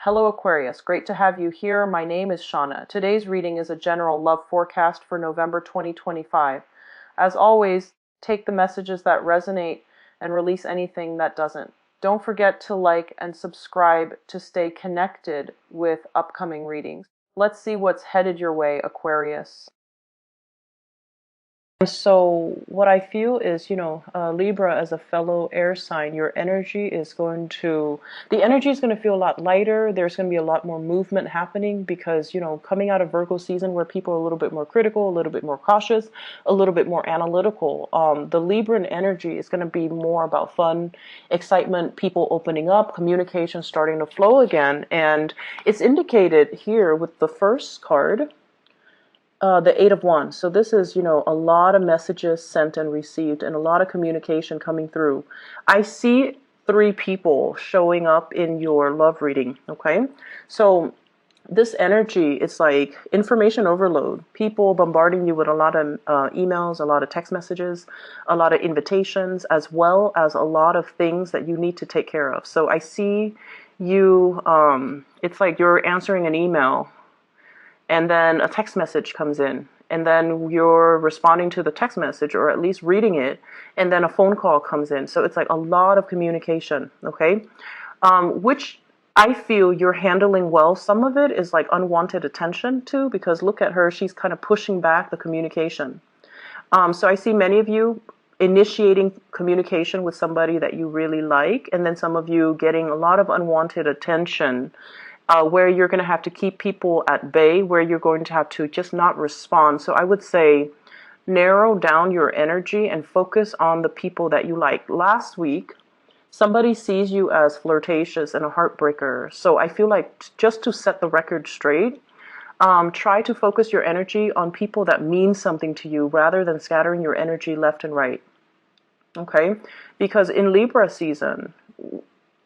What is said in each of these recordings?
Hello Aquarius, great to have you here. My name is Shauna. Today's reading is a general love forecast for November 2025. As always, take the messages that resonate and release anything that doesn't. Don't forget to like and subscribe to stay connected with upcoming readings. Let's see what's headed your way, Aquarius. So what I feel is, Libra, as a fellow air sign, the energy is going to feel a lot lighter. There's going to be a lot more movement happening because, coming out of Virgo season where people are a little bit more critical, a little bit more cautious, a little bit more analytical. The Libran energy is going to be more about fun, excitement, people opening up, communication starting to flow again. And it's indicated here with the first card, the Eight of Wands. So this is, a lot of messages sent and received and a lot of communication coming through. I see three people showing up in your love reading, okay? So this energy is like information overload. People bombarding you with a lot of emails, a lot of text messages, a lot of invitations, as well as a lot of things that you need to take care of. So I see you, it's like you're answering an email, and then a text message comes in, and then you're responding to the text message or at least reading it, and then a phone call comes in. So it's like a lot of communication, okay? Which I feel you're handling well. Some of it is like unwanted attention too, because look at her, she's kind of pushing back the communication. So I see many of you initiating communication with somebody that you really like, and then some of you getting a lot of unwanted attention, where you're going to have to keep people at bay, where you're going to have to just not respond. So I would say narrow down your energy and focus on the people that you like. Last week, somebody sees you as flirtatious and a heartbreaker. So I feel like just to set the record straight, try to focus your energy on people that mean something to you rather than scattering your energy left and right. Okay? Because in Libra season,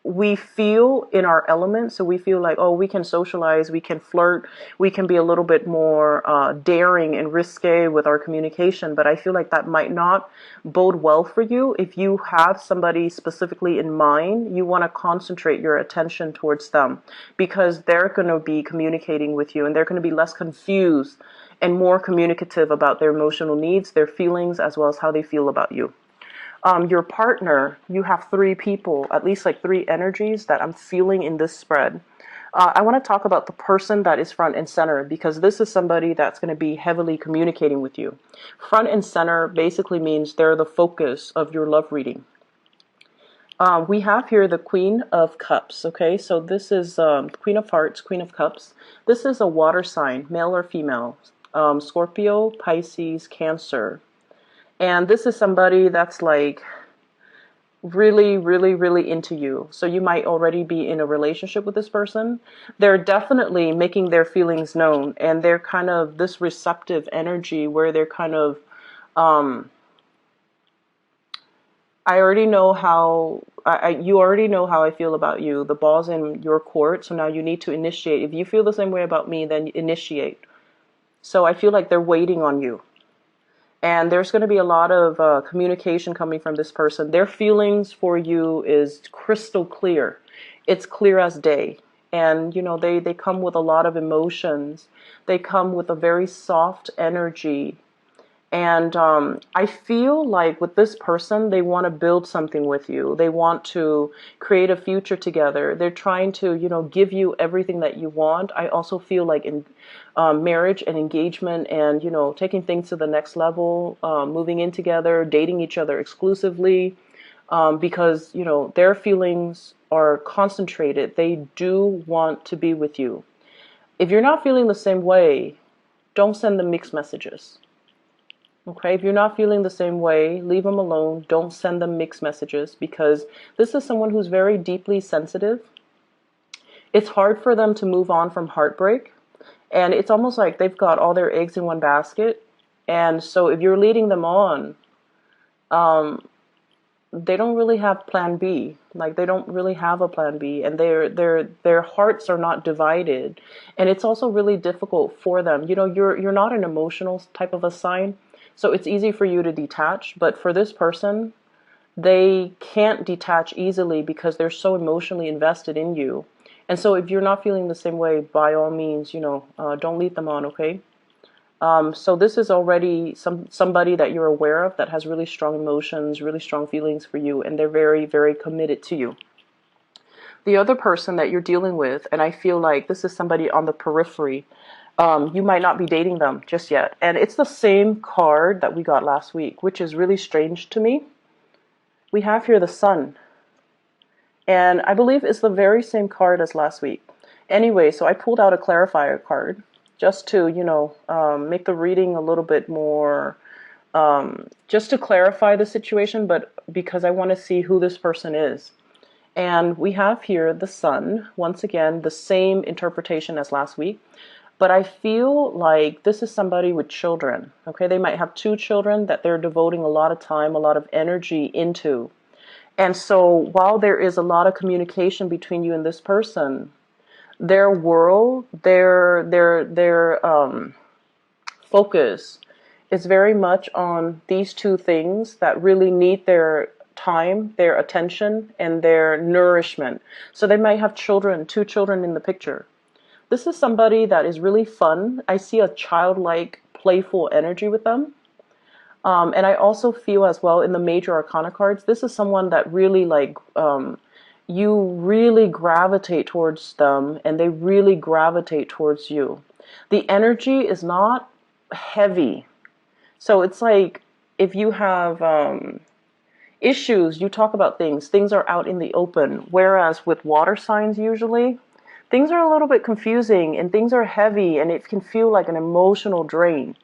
we feel in our element, so we feel like, oh, we can socialize, we can flirt, we can be a little bit more daring and risque with our communication, but I feel like that might not bode well for you. If you have somebody specifically in mind, you want to concentrate your attention towards them because they're going to be communicating with you and they're going to be less confused and more communicative about their emotional needs, their feelings, as well as how they feel about you. Your partner, you have three people, at least like three energies that I'm feeling in this spread. I want to talk about the person that is front and center because this is somebody that's going to be heavily communicating with you. Front and center basically means they're the focus of your love reading. We have here the Queen of Cups, okay? So this is Queen of Hearts, Queen of Cups. This is a water sign, male or female, Scorpio, Pisces, Cancer. And this is somebody that's like really, really, really into you. So you might already be in a relationship with this person. They're definitely making their feelings known. And they're kind of this receptive energy where they're kind of, I already know how, you already know how I feel about you. The ball's in your court. So now you need to initiate. If you feel the same way about me, then initiate. So I feel like they're waiting on you. And there's going to be a lot of communication coming from this person. Their feelings for you is crystal clear. It's clear as day. And, they come with a lot of emotions. They come with a very soft energy. And I feel like with this person, they want to build something with you. They want to create a future together. They're trying to, give you everything that you want. I also feel like in marriage and engagement and, taking things to the next level, moving in together, dating each other exclusively, because, their feelings are concentrated. They do want to be with you. If you're not feeling the same way, don't send them mixed messages. Okay, if you're not feeling the same way, leave them alone. Don't send them mixed messages because this is someone who's very deeply sensitive. It's hard for them to move on from heartbreak. And it's almost like they've got all their eggs in one basket. And so if you're leading them on, they don't really have plan B. Like they don't really have a plan B. And their hearts are not divided. And it's also really difficult for them. You're not an emotional type of a sign. So it's easy for you to detach, but for this person, they can't detach easily because they're so emotionally invested in you. And so if you're not feeling the same way, by all means, don't lead them on, okay? So this is already somebody that you're aware of that has really strong emotions, really strong feelings for you, and they're very, very committed to you. The other person that you're dealing with, and I feel like this is somebody on the periphery, you might not be dating them just yet. And it's the same card that we got last week, which is really strange to me. We have here the Sun. And I believe it's the very same card as last week. Anyway, so I pulled out a clarifier card just to, make the reading a little bit more, just to clarify the situation, but because I want to see who this person is. And we have here the Sun, once again, the same interpretation as last week. But I feel like this is somebody with children, okay? They might have 2 children that they're devoting a lot of time, a lot of energy into. And so while there is a lot of communication between you and this person, their world, their focus is very much on these 2 things that really need their time, their attention, and their nourishment. So they might have children, 2 children in the picture. This is somebody that is really fun. I see a childlike, playful energy with them. And I also feel as well in the major arcana cards, this is someone that really you really gravitate towards them and they really gravitate towards you. The energy is not heavy. So it's like if you have issues, you talk about things are out in the open. Whereas with water signs usually, things are a little bit confusing and things are heavy and it can feel like an emotional drain.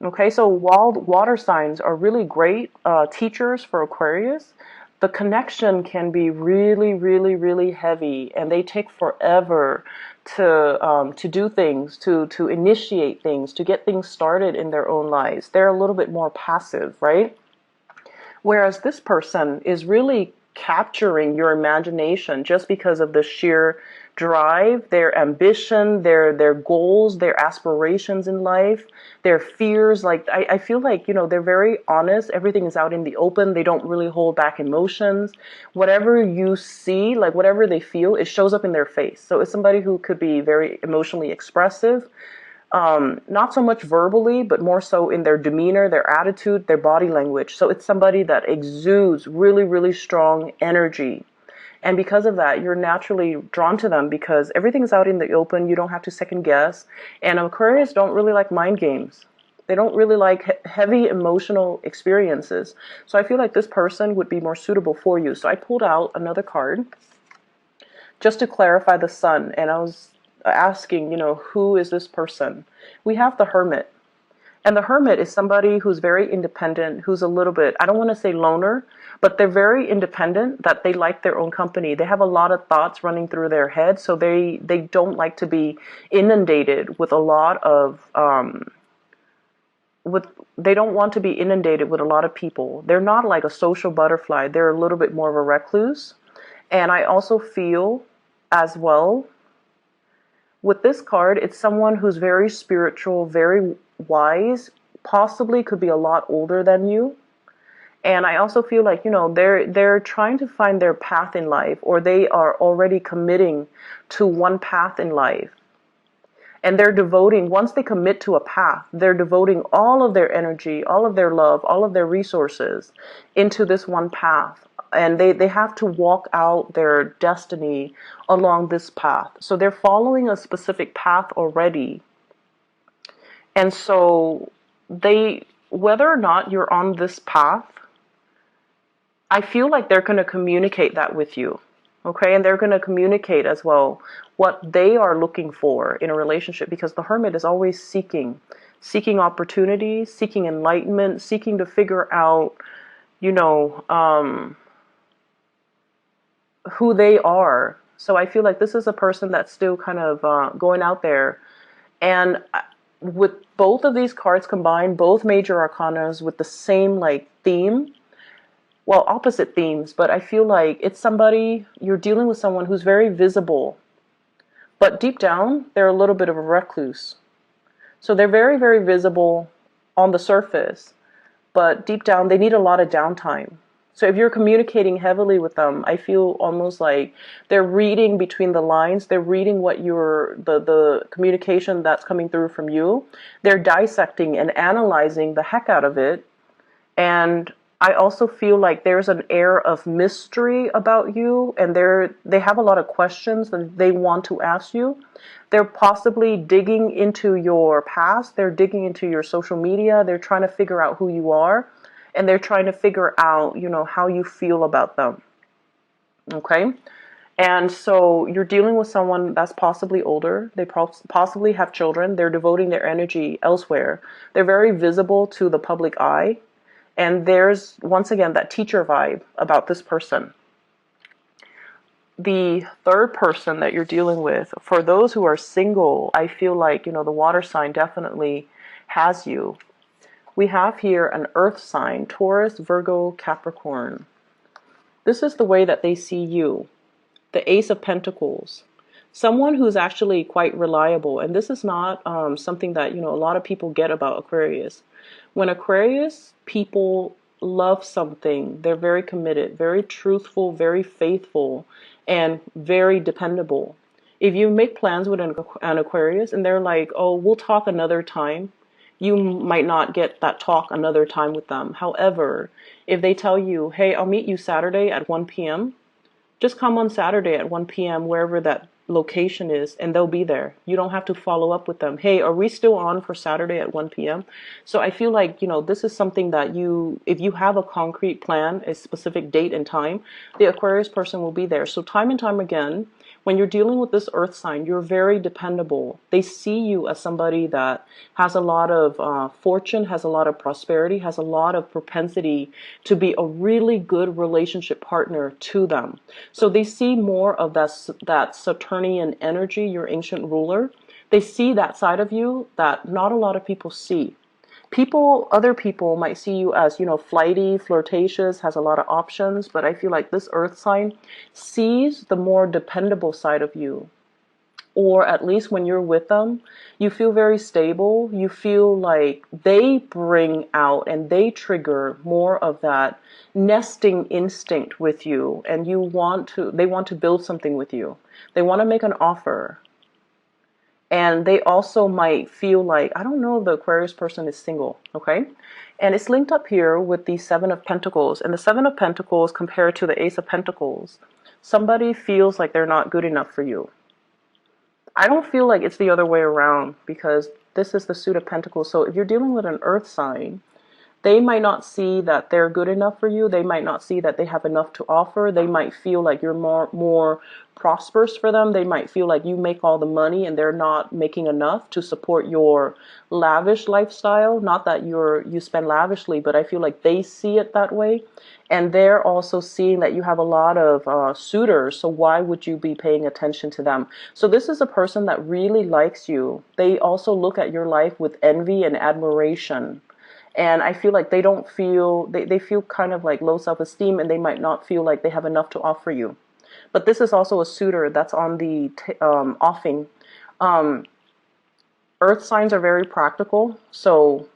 Okay, so while water signs are really great teachers for Aquarius, the connection can be really, really, really heavy, and they take forever to do things, to initiate things, to get things started in their own lives. They're a little bit more passive, right? Whereas this person is really capturing your imagination just because of the sheer drive, their ambition, their goals, their aspirations in life, their fears. Like I feel like, they're very honest. Everything is out in the open. They don't really hold back emotions. Whatever you see, like whatever they feel, it shows up in their face. So it's somebody who could be very emotionally expressive. Not so much verbally, but more so in their demeanor, their attitude, their body language. So it's somebody that exudes really, really strong energy. And because of that, you're naturally drawn to them because everything's out in the open. You don't have to second guess. And Aquarius don't really like mind games. They don't really like heavy emotional experiences. So I feel like this person would be more suitable for you. So I pulled out another card just to clarify the Sun. And I was asking, who is this person? We have the Hermit. And the Hermit is somebody who's very independent, who's a little bit, I don't want to say loner, but they're very independent, that they like their own company. They have a lot of thoughts running through their head, so they don't like to be inundated with a lot of, they don't want to be inundated with a lot of people. They're not like a social butterfly. They're a little bit more of a recluse. And I also feel as well, with this card, it's someone who's very spiritual, very wise, possibly could be a lot older than you. And I also feel like, they're trying to find their path in life, or they are already committing to one path in life. And they're devoting, once they commit to a path, they're devoting all of their energy, all of their love, all of their resources into this one path. And they have to walk out their destiny along this path. So they're following a specific path already. And so whether or not you're on this path, I feel like they're going to communicate that with you. Okay, and they're going to communicate as well what they are looking for in a relationship, because the Hermit is always seeking opportunities, seeking enlightenment, seeking to figure out, who they are. So I feel like this is a person that's still kind of going out there. And with both of these cards combined, both major arcanas with the same theme, well, opposite themes, but I feel like it's somebody, you're dealing with someone who's very visible, but deep down, they're a little bit of a recluse. So they're very, very visible on the surface, but deep down, they need a lot of downtime. So if you're communicating heavily with them, I feel almost like they're reading between the lines. They're reading what the communication that's coming through from you. They're dissecting and analyzing the heck out of it. And I also feel like there's an air of mystery about you, and they have a lot of questions that they want to ask you. They're possibly digging into your past. They're digging into your social media. They're trying to figure out who you are, and they're trying to figure out, how you feel about them. Okay? And so you're dealing with someone that's possibly older. They possibly have children. They're devoting their energy elsewhere. They're very visible to the public eye. And there's, once again, that teacher vibe about this person. The third person that you're dealing with, for those who are single, I feel like, the water sign definitely has you. We have here an earth sign, Taurus, Virgo, Capricorn. This is the way that they see you. The Ace of Pentacles. Someone who's actually quite reliable. And this is not something that, a lot of people get about Aquarius. When Aquarius people love something, they're very committed, very truthful, very faithful, and very dependable. If you make plans with an Aquarius and they're like, oh, we'll talk another time, you might not get that talk another time with them. However, if they tell you, hey, I'll meet you Saturday at 1 p.m., just come on Saturday at 1 p.m., wherever that location is, and they'll be there. You don't have to follow up with them. Hey, are we still on for Saturday at 1 p.m.? So I feel like, this is something that if you have a concrete plan, a specific date and time, the Aquarius person will be there. So time and time again, when you're dealing with this earth sign, you're very dependable. They see you as somebody that has a lot of fortune, has a lot of prosperity, has a lot of propensity to be a really good relationship partner to them. So they see more of that Saturnian energy, your ancient ruler. They see that side of you that not a lot of people see. Other people might see you as, flighty, flirtatious, has a lot of options, but I feel like this earth sign sees the more dependable side of you. Or at least when you're with them, you feel very stable. You feel like they bring out and they trigger more of that nesting instinct with you, and they want to build something with you. They want to make an offer. And they also might feel like, I don't know if the Aquarius person is single, okay? And it's linked up here with the Seven of Pentacles. And the Seven of Pentacles compared to the Ace of Pentacles, somebody feels like they're not good enough for you. I don't feel like it's the other way around, because this is the Suit of Pentacles. So if you're dealing with an earth sign, they might not see that they're good enough for you. They might not see that they have enough to offer. They might feel like you're more prosperous for them. They might feel like you make all the money and they're not making enough to support your lavish lifestyle. Not that you spend lavishly, but I feel like they see it that way. And they're also seeing that you have a lot of suitors. So why would you be paying attention to them? So this is a person that really likes you. They also look at your life with envy and admiration. And I feel like they feel kind of like low self-esteem, and they might not feel like they have enough to offer you. But this is also a suitor that's on the offing. Earth signs are very practical, so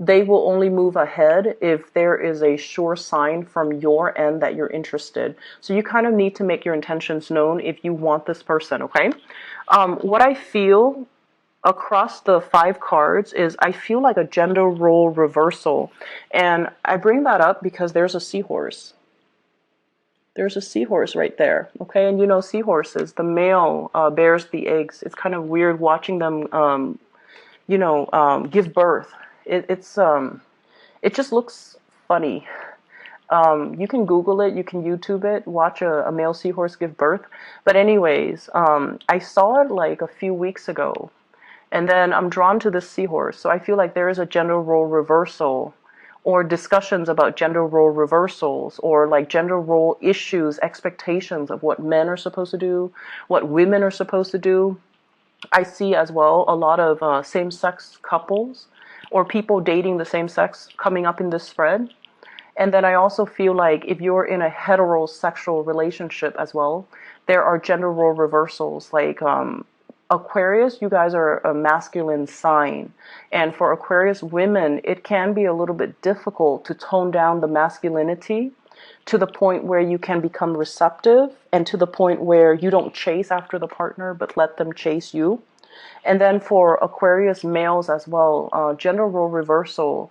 they will only move ahead if there is a sure sign from your end that you're interested. So you kind of need to make your intentions known if you want this person, okay? What I feel across the 5 cards is I feel like a gender role reversal. And I bring that up because there's a seahorse. There's a seahorse right there, okay? And seahorses, the male bears the eggs. It's kind of weird watching them, give birth. It just looks funny. You can Google it, you can YouTube it, watch a male seahorse give birth. But anyways, I saw it like a few weeks ago. And then I'm drawn to this seahorse. So I feel like there is a gender role reversal, or discussions about gender role reversals, or like gender role issues, expectations of what men are supposed to do, what women are supposed to do. I see as well a lot of same-sex couples or people dating the same sex coming up in this spread. And then I also feel like if you're in a heterosexual relationship as well, there are gender role reversals, like Aquarius, you guys are a masculine sign. And for Aquarius women, it can be a little bit difficult to tone down the masculinity to the point where you can become receptive, and to the point where you don't chase after the partner, but let them chase you. And then for Aquarius males as well, gender role reversal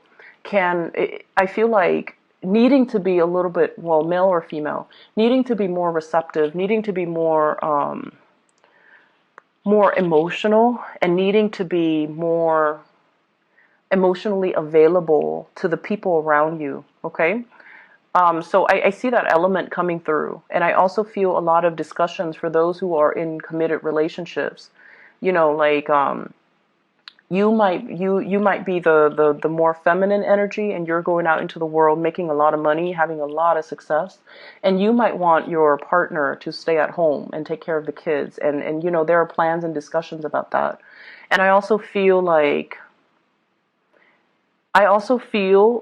I feel like needing to be a little bit, well, male or female, needing to be more receptive, needing to be more emotional, and needing to be more emotionally available to the people around you, okay? So I see that element coming through. And I also feel a lot of discussions for those who are in committed relationships. You know, like you might be the more feminine energy, and you're going out into the world making a lot of money, having a lot of success, and you might want your partner to stay at home and take care of the kids, and there are plans and discussions about that. And I also feel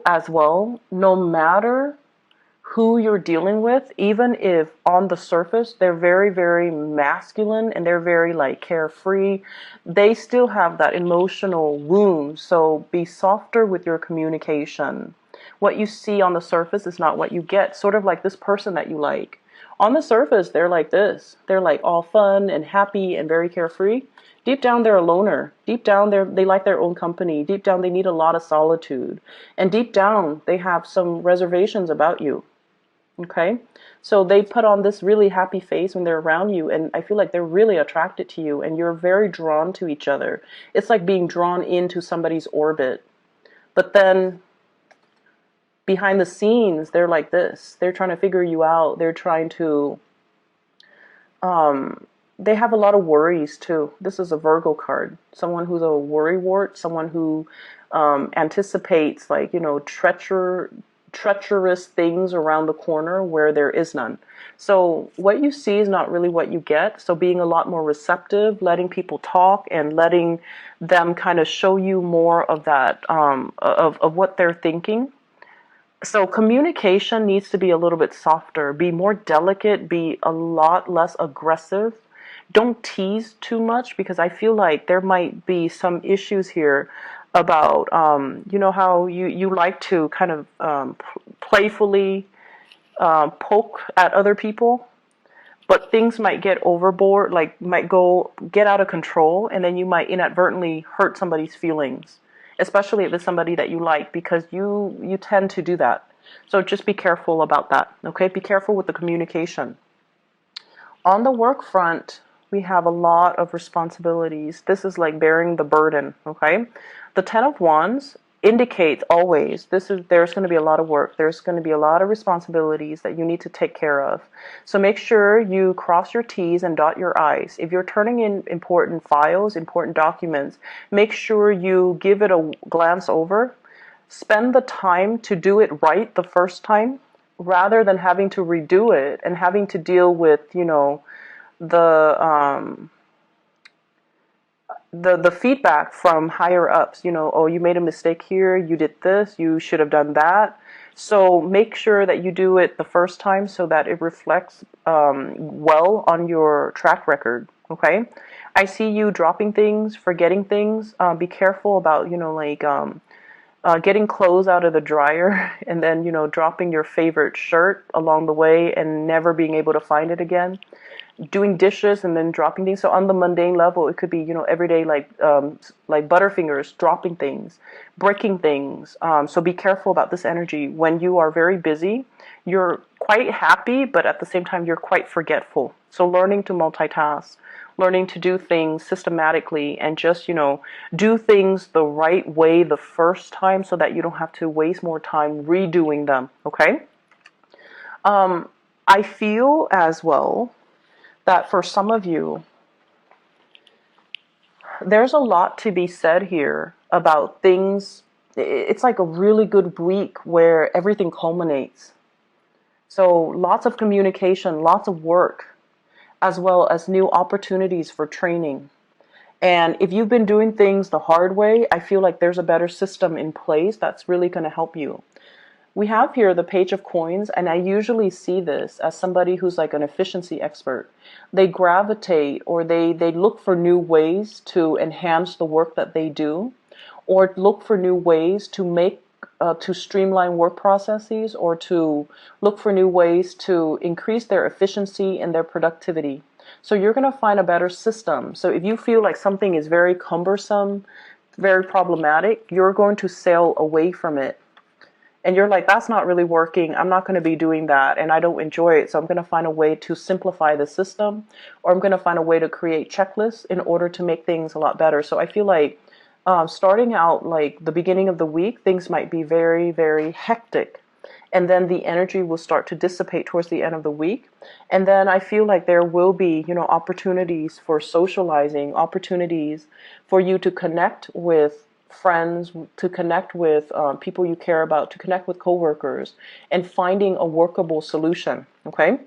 as well, no matter who you're dealing with, even if on the surface they're very, very masculine and they're very like carefree, they still have that emotional wound. So be softer with your communication. What you see on the surface is not what you get. Sort of like this person that you like. On the surface, they're like this. They're like all fun and happy and very carefree. Deep down, they're a loner. Deep down, they like their own company. Deep down, they need a lot of solitude. And deep down, they have some reservations about you. Okay, so they put on this really happy face when they're around you, and I feel like they're really attracted to you, and you're very drawn to each other. It's like being drawn into somebody's orbit. But then behind the scenes, they're like this. They're trying to figure you out. They're trying to, they have a lot of worries too. This is a Virgo card. Someone who's a worrywart, someone who anticipates, like, treacherous things around the corner where there is none. So what you see is not really what you get. So being a lot more receptive, letting people talk, and letting them kind of show you more of that, of what they're thinking. So communication needs to be a little bit softer, be more delicate, be a lot less aggressive. Don't tease too much, because I feel like there might be some issues here about, how you like to kind of playfully poke at other people, but things might get overboard, like might get out of control, and then you might inadvertently hurt somebody's feelings, especially if it's somebody that you like, because you tend to do that. So just be careful about that, okay? Be careful with the communication. On the work front, we have a lot of responsibilities. This is like bearing the burden, okay? The Ten of Wands indicates always there's going to be a lot of work. There's going to be a lot of responsibilities that you need to take care of. So make sure you cross your T's and dot your I's. If you're turning in important files, important documents, make sure you give it a glance over. Spend the time to do it right the first time, rather than having to redo it and having to deal with, the feedback from higher ups, oh, you made a mistake here, you did this, you should have done that. So make sure that you do it the first time so that it reflects well on your track record, okay? I see you dropping things, forgetting things. Be careful about, getting clothes out of the dryer and then, dropping your favorite shirt along the way and never being able to find it again. Doing dishes and then dropping things. So on the mundane level, it could be, everyday, like Butterfingers, dropping things, breaking things. So be careful about this energy. When you are very busy, you're quite happy, but at the same time, you're quite forgetful. So learning to multitask, learning to do things systematically, and just, do things the right way the first time so that you don't have to waste more time redoing them, okay? I feel as well that for some of you, there's a lot to be said here about things. It's like a really good week where everything culminates. So lots of communication, lots of work, as well as new opportunities for training. And if you've been doing things the hard way, I feel like there's a better system in place that's really going to help you. We have here the Page of Coins, and I usually see this as somebody who's like an efficiency expert. They gravitate, or they look for new ways to enhance the work that they do, or look for new ways to make to streamline work processes or to look for new ways to increase their efficiency and their productivity. So you're going to find a better system. So if you feel like something is very cumbersome, very problematic, you're going to sail away from it. And you're like, that's not really working. I'm not going to be doing that. And I don't enjoy it. So I'm going to find a way to simplify the system, or I'm going to find a way to create checklists in order to make things a lot better. So I feel like starting out like the beginning of the week, things might be very, very hectic. And then the energy will start to dissipate towards the end of the week. And then I feel like there will be, opportunities for socializing, opportunities for you to connect with friends, to connect with people you care about, to connect with coworkers, and finding a workable solution. Okay.